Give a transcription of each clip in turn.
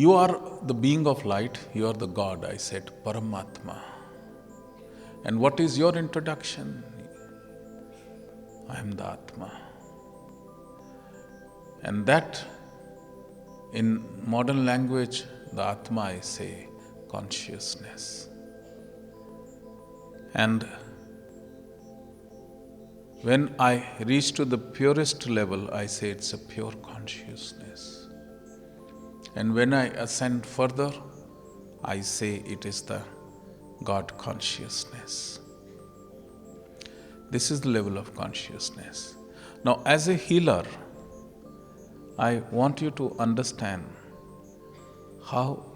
You are the being of light, you are the God, I said, Paramatma. And what is your introduction? I am the Atma. And that, in modern language, the Atma, I say, consciousness. And when I reach to the purest level, I say it's a pure consciousness. And when I ascend further, I say it is the God consciousness. This is the level of consciousness. Now, as a healer, I want you to understand how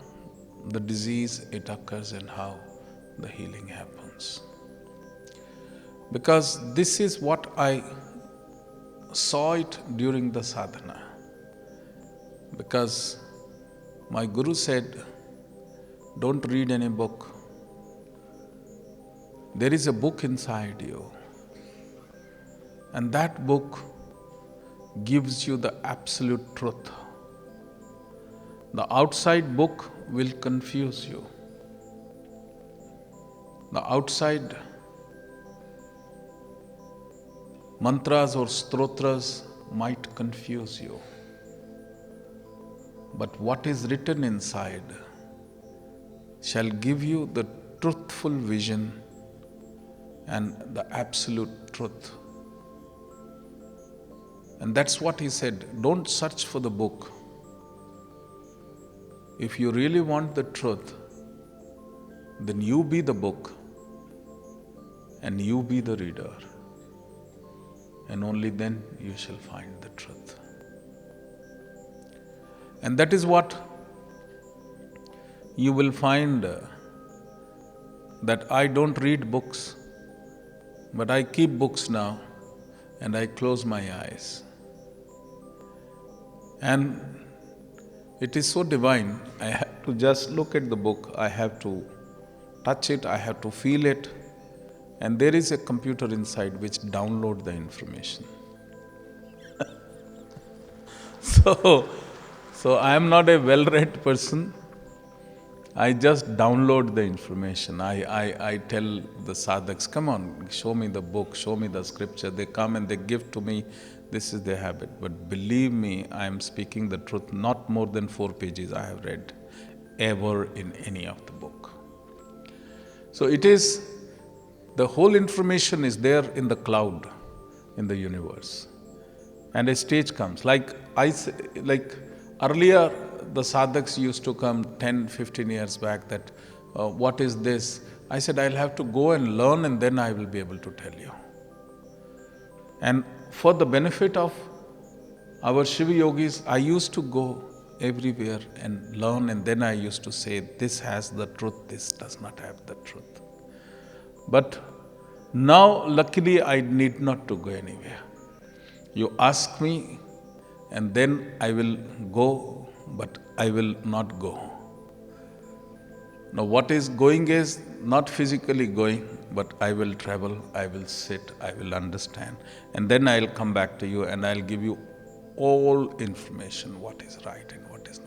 the disease it occurs and how the healing happens. Because this is what I saw it during the sadhana. Because my Guru said, don't read any book. There is a book inside you. And that book gives you the absolute truth. The outside book will confuse you. The outside mantras or stotras might confuse you. But what is written inside shall give you the truthful vision and the absolute truth. And that's what he said, don't search for the book. If you really want the truth, then you be the book and you be the reader. And only then you shall find the truth. And that is what you will find that I don't read books, but I keep books now and I close my eyes. And it is so divine, I have to just look at the book, I have to touch it, I have to feel it, and there is a computer inside which downloads the information. So I am not a well-read person. I just download the information. I tell the sadhaks, come on, show me the book, show me the scripture. They come and they give to me. This is their habit. But believe me, I am speaking the truth. Not more than 4 pages I have read ever in any of the book. So it is, the whole information is there in the cloud, in the universe. And a stage comes. Like earlier, the sadhaks used to come 10, 15 years back that, what is this? I said, I'll have to go and learn and then I will be able to tell you. And for the benefit of our Shiva yogis, I used to go everywhere and learn, and then I used to say, this has the truth, this does not have the truth. But now, luckily, I need not to go anywhere. You ask me, and then I will go, but I will not go. Now, what is going is not physically going, but I will travel, I will sit, I will understand, and then I'll come back to you and I'll give you all information, what is right and what is